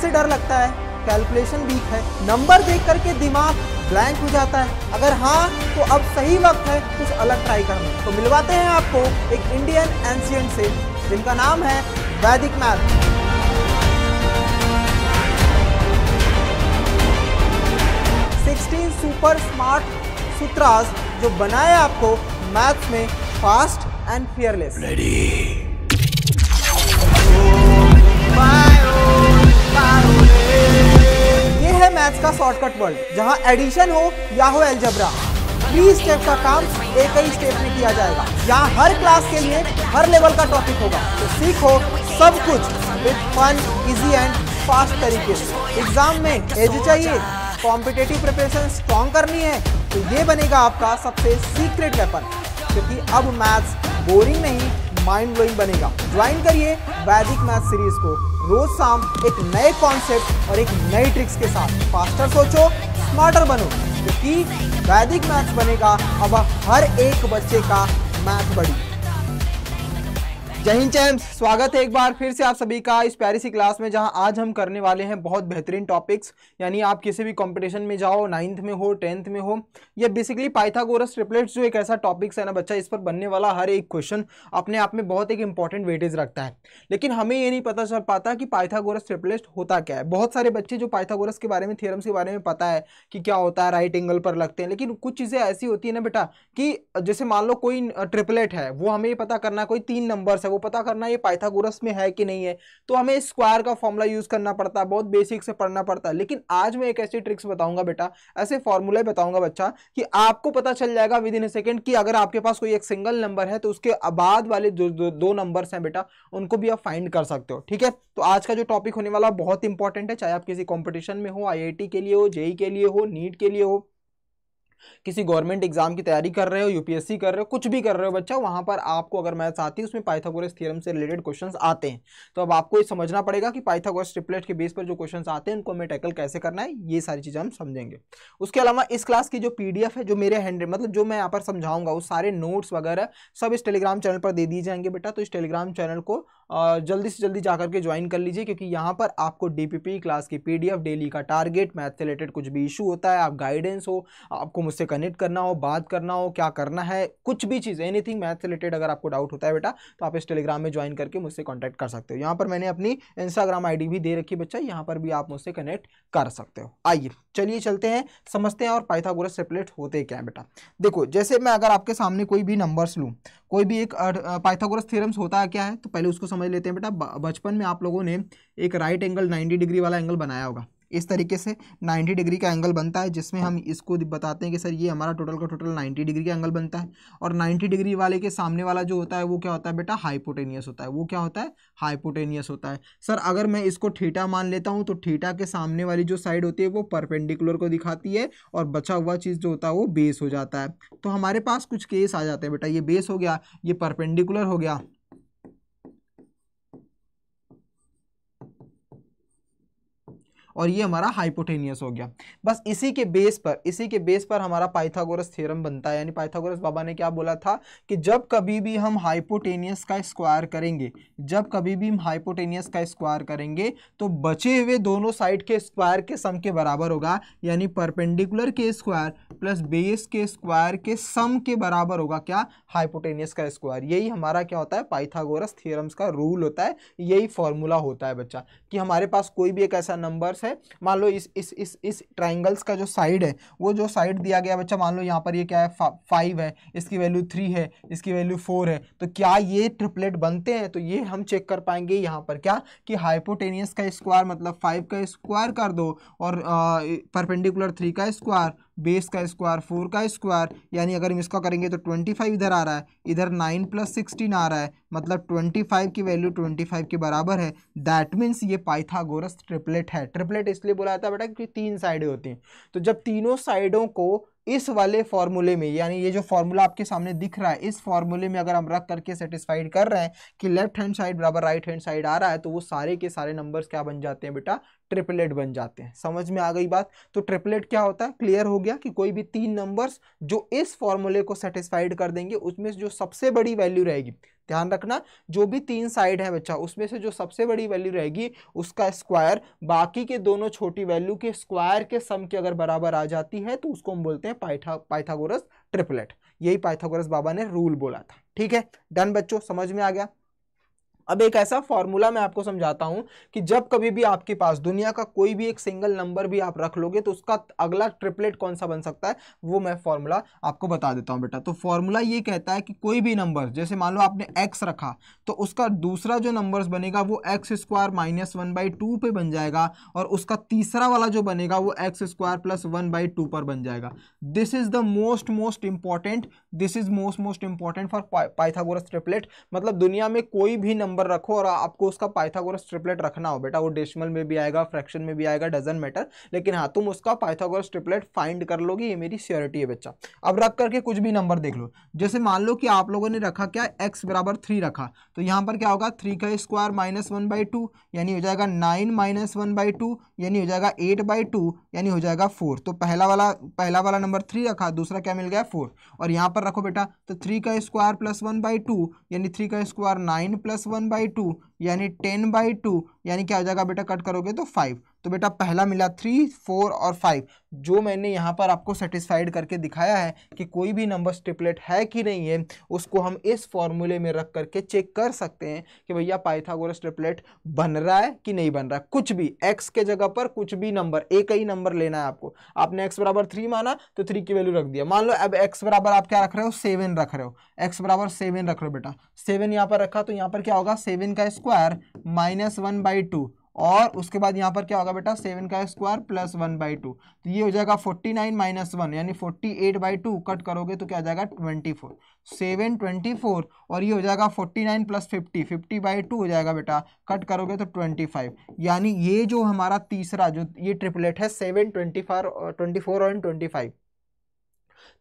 से डर लगता है, कैलकुलेशन वीक है, नंबर देख करके दिमाग ब्लैंक हो जाता है? अगर हाँ तो अब सही वक्त है कुछ अलग ट्राई करना। तो मिलवाते हैं आपको एक इंडियन एंशिएंट से जिनका नाम है वैदिक मैथ। 16 सुपर स्मार्ट सूत्रास जो बनाए आपको मैथ्स में फास्ट एंड फियरलेस। ये है मैथ्स का शॉर्टकट वर्ल्ड, जहां एडिशन हो या हो अलजेब्रा, 3 स्टेप का काम एक ही स्टेप में किया जाएगा। यहाँ हर क्लास के लिए हर लेवल का टॉपिक होगा, तो सीखो सब कुछ with fun, easy and fast तरीके से। एग्जाम में एज चाहिए, कॉम्पिटेटिव प्रिपरेशन स्ट्रॉन्ग करनी है, तो ये बनेगा आपका सबसे सीक्रेट वेपन, क्योंकि अब मैथ्स बोरिंग नहीं माइंड ब्लोइंग बनेगा। ज्वाइन करिए वैदिक मैथ सीरीज को रोज शाम एक नए कॉन्सेप्ट और एक नई ट्रिक्स के साथ। फास्टर सोचो, स्मार्टर बनो, क्योंकि वैदिक मैथ्स बनेगा अब हर एक बच्चे का मैथ बड़ी। जय हिंद चैम्प्स, स्वागत है एक बार फिर से आप सभी का इस प्यारी सी क्लास में, जहां आज हम करने वाले हैं बहुत बेहतरीन टॉपिक्स। यानी आप किसी भी कंपटीशन में जाओ, 9th में हो, 10th में हो, ये बेसिकली पाइथागोरस ट्रिपलेट्स जो एक ऐसा टॉपिक्स है ना बच्चा, इस पर बनने वाला हर एक क्वेश्चन अपने आप में बहुत एक इंपॉर्टेंट वेटेज रखता है। लेकिन हमें ये नहीं पता चल पाता कि पाइथागोरस ट्रिपलेट होता क्या है। बहुत सारे बच्चे जो पाइथागोरस के बारे में, थ्योरम्स के बारे में पता है कि क्या होता है, राइट एंगल पर लगते हैं, लेकिन कुछ चीज़ें ऐसी होती है ना बेटा कि जैसे मान लो कोई ट्रिपलेट है, वो हमें ये पता करना है, कोई 3 नंबर्स है वो पता करना है ये पाइथागोरस में है कि नहीं है, तो हमें स्क्वायर का फॉर्मूला यूज करना पड़ता है, बहुत बेसिक से पढ़ना पड़ता है। लेकिन आज मैं एक ऐसी ट्रिक्स बताऊंगा बेटा, ऐसे फॉर्मूले बताऊंगा बच्चा कि आपको पता चल जाएगा विद इन ए सेकंड कि अगर आपके पास कोई एक सिंगल नंबर है तो उसके बाद वाले जो दो नंबर्स हैं बेटा, उनको भी आप फाइंड कर सकते हो। ठीक है, तो आज का जो टॉपिक होने वाला बहुत इंपॉर्टेंट है, चाहे आप किसी कॉम्पिटिशन में हो, IIT के लिए हो, जेई के लिए हो, नीट के लिए हो, किसी गवर्नमेंट एग्जाम की तैयारी कर रहे हो, यूपीएससी कर रहे हो, कुछ भी कर रहे हो बच्चा, वहां पर आपको अगर मैथ्स आती है उसमें पाइथागोरस थ्योरम से रिलेटेड क्वेश्चंस आते हैं। तो अब आपको ये समझना पड़ेगा कि पाइथागोरस ट्रिपलेट के बेस पर जो क्वेश्चंस आते हैं उनको हमें टैकल कैसे करना है, ये सारी चीजें हम समझेंगे। उसके अलावा इस क्लास की जो PDF है, जो मेरे मतलब जो मैं यहाँ पर समझाऊंगा, वो सारे नोट्स वगैरह सब इस टेलीग्राम चैनल पर दे दिए जाएंगे बेटा। तो इस टेलीग्राम चैनल को जल्दी से जल्दी जाकर के ज्वाइन कर लीजिए, क्योंकि यहाँ पर आपको DPP क्लास की PDF, डेली का टारगेट, मैथ से रिलेटेड कुछ भी इशू होता है, आप गाइडेंस हो, आपको मुझसे कनेक्ट करना हो, बात करना हो, क्या करना है, कुछ भी चीज़, एनीथिंग मैथ से रिलेटेड अगर आपको डाउट होता है बेटा, तो आप इस टेलीग्राम में ज्वाइन करके मुझसे कॉन्टैक्ट कर सकते हो। यहाँ पर मैंने अपनी Instagram ID भी दे रखी है बच्चा, यहाँ पर भी आप मुझसे कनेक्ट कर सकते हो। आइए चलिए चलते हैं, समझते हैं और पाइथागोरस ट्रिपलेट होते क्या है बेटा। देखो, जैसे मैं अगर आपके सामने कोई भी नंबर्स लूँ, कोई भी एक पाइथागोरस थ्योरम्स होता है क्या है, तो पहले उसको समझ लेते हैं बेटा। बचपन में आप लोगों ने एक राइट एंगल 90 डिग्री वाला एंगल बनाया होगा। इस तरीके से 90 डिग्री का एंगल बनता है, जिसमें हम इसको बताते हैं कि सर ये हमारा टोटल का टोटल 90 डिग्री का एंगल बनता है। और 90 डिग्री वाले के सामने वाला जो होता है वो क्या होता है बेटा, हाइपोटेनियस होता है। वो क्या होता है, हाइपोटेनियस होता है। सर अगर मैं इसको थीटा मान लेता हूँ, तो थीटा के सामने वाली जो साइड होती है वो परपेंडिकुलर को दिखाती है, और बचा हुआ चीज़ जो होता है वो बेस हो जाता है। तो हमारे पास कुछ केस आ जाते हैं बेटा, ये बेस हो गया, ये परपेंडिकुलर हो गया, और ये हमारा हाइपोटेनियस हो गया। बस इसी के बेस पर हमारा पाइथागोरस थ्योरम बनता है। यानी पाइथागोरस बाबा ने क्या बोला था कि जब कभी भी हम हाइपोटेनियस का स्क्वायर करेंगे, तो बचे हुए दोनों साइड के स्क्वायर के सम के बराबर होगा। यानी परपेंडिकुलर के स्क्वायर प्लस बेस के स्क्वायर के सम के बराबर होगा क्या, हाइपोटेनियस का स्क्वायर। यही हमारा क्या होता है, पाइथागोरस थ्योरम्स का रूल होता है, यही फॉर्मूला होता है बच्चा, कि हमारे पास कोई भी एक ऐसा नंबर है, मान लो इस ट्राइंगल्स का जो साइड है, वो जो साइड दिया गया बच्चा, मान लो यहाँ पर ये क्या है, 5 है, इसकी वैल्यू 3 है, इसकी वैल्यू 4 है, तो क्या ये ट्रिपलेट बनते हैं, तो ये हम चेक कर पाएंगे यहाँ पर क्या, कि हाइपोटेनियस का स्क्वायर मतलब 5 का स्क्वायर कर दो, और परपेंडिकुलर 3 का स्क्वायर, बेस का स्क्वायर 4 का स्क्वायर, यानी अगर हम इसका करेंगे तो 25 इधर आ रहा है, इधर 9 + 16 आ रहा है, मतलब 25 की वैल्यू 25 के बराबर है। दैट मीन्स ये पाइथागोरस ट्रिपलेट है। ट्रिपलेट इसलिए बुलाया जाता है बेटा क्योंकि 3 साइडें होती हैं। तो जब तीनों साइडों को इस वाले फॉर्मूले में, यानी ये जो फॉर्मूला आपके सामने दिख रहा है, इस फॉर्मूले में अगर हम रख करके सेटिस्फाइड कर रहे हैं कि लेफ्ट हैंड साइड बराबर राइट हैंड साइड आ रहा है, तो वो सारे के सारे नंबर्स क्या बन जाते हैं बेटा, ट्रिपलेट बन जाते हैं। समझ में आ गई बात? तो ट्रिपलेट क्या होता है, क्लियर हो गया कि कोई भी 3 नंबर्स जो इस फॉर्मूले को सेटिस्फाइड कर देंगे उसमें जो सबसे बड़ी वैल्यू रहेगी, ध्यान रखना जो भी 3 साइड है बच्चा उसमें से जो सबसे बड़ी वैल्यू रहेगी उसका स्क्वायर बाकी के दोनों छोटी वैल्यू के स्क्वायर के सम के अगर बराबर आ जाती है तो उसको हम बोलते हैं पाइथागोरस ट्रिपलेट। यही पाइथागोरस बाबा ने रूल बोला था। ठीक है, डन बच्चों, समझ में आ गया। अब एक ऐसा फॉर्मूला मैं आपको समझाता हूं कि जब कभी भी आपके पास दुनिया का कोई भी एक सिंगल नंबर भी आप रख लोगे तो उसका अगला ट्रिपलेट कौन सा बन सकता है वो मैं फॉर्मूला आपको बता देता हूं बेटा। तो फॉर्मूला ये कहता है कि कोई भी नंबर, जैसे मान लो आपने x रखा तो उसका दूसरा जो नंबर्स बनेगा वो एक्स स्क्वायर माइनस 1/2 पे बन जाएगा और उसका तीसरा वाला जो बनेगा वो एक्स स्क्वायर प्लस 1/2 पर बन जाएगा। This is the most important, this is most important for Pythagoras triplet. मतलब दुनिया में कोई भी नंबर रखो और आपको उसका पाइथागोरस ट्रिपलेट रखना हो बेटा, वो डेसिमल में भी आएगा, फ्रैक्शन में भी आएगा, डजंट मैटर, लेकिन हाँ तुम उसका पाइथागोरस ट्रिपलेट फाइंड कर लोगे, ये मेरी श्योरिटी है बच्चा। अब रख करके कुछ भी नंबर देख लो, जैसे मान लो कि आप लोगों ने रखा क्या, x बराबर 3 रखा, तो यहाँ पर क्या होगा 3 का स्क्वायर माइनस 1/2 यानी हो जाएगा 9 माइनस 1/2 यानी हो जाएगा 8/2 यानी हो जाएगा 4। तो पहला वाला नंबर 3 रखा, दूसरा क्या मिल गया 4। और यहाँ पर रखो बेटा तो 3 का स्क्वायर प्लस 1/2 यानी 3 का स्क्वायर 9 प्लस 1/2 यानी 10/2 यानी क्या हो जाएगा बेटा, कट करोगे तो 5। तो बेटा पहला मिला 3, 4 और 5, जो मैंने यहाँ पर आपको सेटिस्फाइड करके दिखाया है कि कोई भी नंबर ट्रिपलेट है कि नहीं है, उसको हम इस फॉर्मूले में रख करके चेक कर सकते हैं कि भैया पाइथागोरस ट्रिपलेट बन रहा है कि नहीं बन रहा है। कुछ भी x के जगह पर कुछ भी नंबर, एक ही नंबर लेना है आपको। आपने x बराबर 3 माना तो 3 की वैल्यू रख दिया। मान लो अब x बराबर आप क्या रख रहे हो, 7 रख रहे हो, x बराबर 7 रख रहे हो बेटा, 7 यहाँ पर रखा तो यहाँ पर क्या होगा 7 का स्क्वायर माइनस 1/2 और उसके बाद यहाँ पर क्या होगा बेटा 7 का स्क्वायर प्लस 1/2, तो ये हो जाएगा 49 माइनस 1 यानी 48/2, कट करोगे तो क्या आ जाएगा 24, 7 24 और ये हो जाएगा 49 प्लस 50/2 हो जाएगा बेटा, कट करोगे तो 25। यानी ये जो हमारा तीसरा जो ये ट्रिपलेट है 7 24 और 25।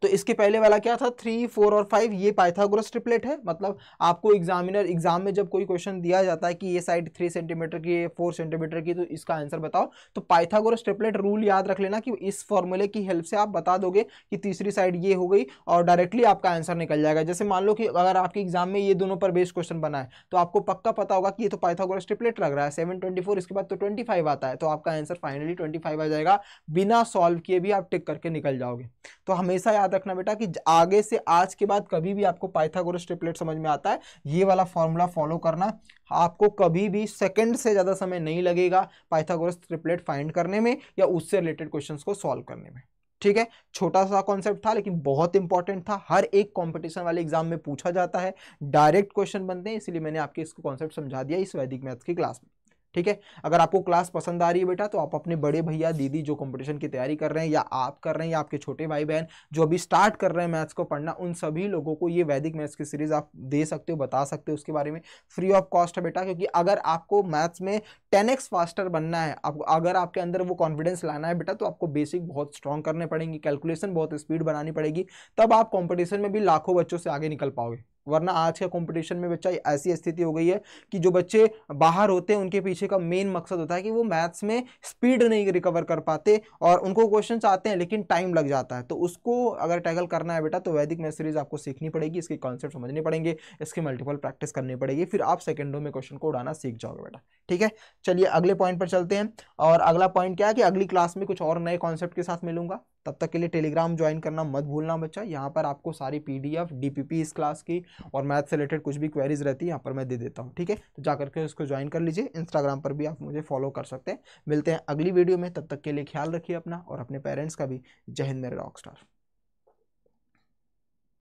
तो इसके पहले वाला क्या था 3, 4 और 5, ये पाइथागोरस ट्रिपलेट है। मतलब आपको एग्जाम में जब कोई क्वेश्चन दिया जाता है कि ये साइड 3 सेंटीमीटर की है, 4 सेंटीमीटर की, तो इसका आंसर बताओ, तो पाइथागोरस ट्रिपलेट रूल याद रख लेना कि इस फॉर्मूले की हेल्प से आप बता दोगे कि तीसरी साइड ये हो गई और डायरेक्टली आपका आंसर निकल जाएगा। जैसे मान लो कि अगर आपके एग्जाम में ये दोनों पर बेस्ड क्वेश्चन बना है तो आपको पक्का पता होगा कि ये तो पाइथागोरस ट्रिपलेट लग रहा है, 7 24 इसके बाद तो 25 आता है, तो आपका आंसर फाइनली 25 आ जाएगा, बिना सॉल्व किए भी आप टिक करके निकल जाओगे। तो हमेशा याद रखना बेटा कि आगे से आज के बाद कभी भी आपको पाइथागोरस ट्रिपलेट समझ में आता है, ये वाला फॉर्मूला फॉलो करना, आपको कभी भी सेकंड से ज्यादा समय नहीं लगेगा पाइथागोरस ट्रिपलेट फाइंड करने में या उससे रिलेटेड क्वेश्चंस को सॉल्व करने में। ठीक है, छोटा सा कॉन्सेप्ट था लेकिन बहुत इंपॉर्टेंट था, हर एक कंपटीशन वाले एग्जाम में पूछा जाता है, डायरेक्ट क्वेश्चन बनते हैं, इसलिए मैंने आपके इसको कॉन्सेप्ट समझा दिया इस वैदिक मैथ्स की क्लास में। ठीक है, अगर आपको क्लास पसंद आ रही है बेटा तो आप अपने बड़े भैया दीदी जो कंपटीशन की तैयारी कर रहे हैं या आप कर रहे हैं या आपके छोटे भाई बहन जो अभी स्टार्ट कर रहे हैं मैथ्स को पढ़ना, उन सभी लोगों को ये वैदिक मैथ्स की सीरीज आप दे सकते हो, बता सकते हो उसके बारे में, फ्री ऑफ कॉस्ट है बेटा। क्योंकि अगर आपको मैथ्स में 10x फास्टर बनना है, अगर आपके अंदर वो कॉन्फिडेंस लाना है बेटा, तो आपको बेसिक बहुत स्ट्रॉन्ग करने पड़ेंगे, कैलकुलेशन बहुत स्पीड बनानी पड़ेगी, तब आप कॉम्पिटिशन में भी लाखों बच्चों से आगे निकल पाओगे। वरना आज के कंपटीशन में बच्चा ऐसी स्थिति हो गई है कि जो बच्चे बाहर होते हैं उनके पीछे का मेन मकसद होता है कि वो मैथ्स में स्पीड नहीं रिकवर कर पाते और उनको क्वेश्चंस आते हैं लेकिन टाइम लग जाता है। तो उसको अगर टैकल करना है बेटा तो वैदिक मैथ सीरीज आपको सीखनी पड़ेगी, इसके कॉन्सेप्ट समझने पड़ेंगे, इसकी मल्टीपल प्रैक्टिस करनी पड़ेगी, फिर आप सेकंडों में क्वेश्चन को उड़ाना सीख जाओगे बेटा। ठीक है, चलिए अगले पॉइंट पर चलते हैं। और अगला पॉइंट क्या है कि अगली क्लास में कुछ और नए कॉन्सेप्ट के साथ मिलूंगा, तब तक के लिए टेलीग्राम ज्वाइन करना मत भूलना बच्चा। यहाँ पर आपको सारी PDF DPP इस क्लास की और मैथ से रिलेटेड कुछ भी क्वेरीज रहती है यहाँ पर मैं दे देता हूँ। ठीक है, तो जाकर के उसको ज्वाइन कर लीजिए। इंस्टाग्राम पर भी आप मुझे फॉलो कर सकते हैं। मिलते हैं अगली वीडियो में, तब तक के लिए ख्याल रखिए अपना और अपने पेरेंट्स का भी। जय हिंद मेरे रॉक स्टार।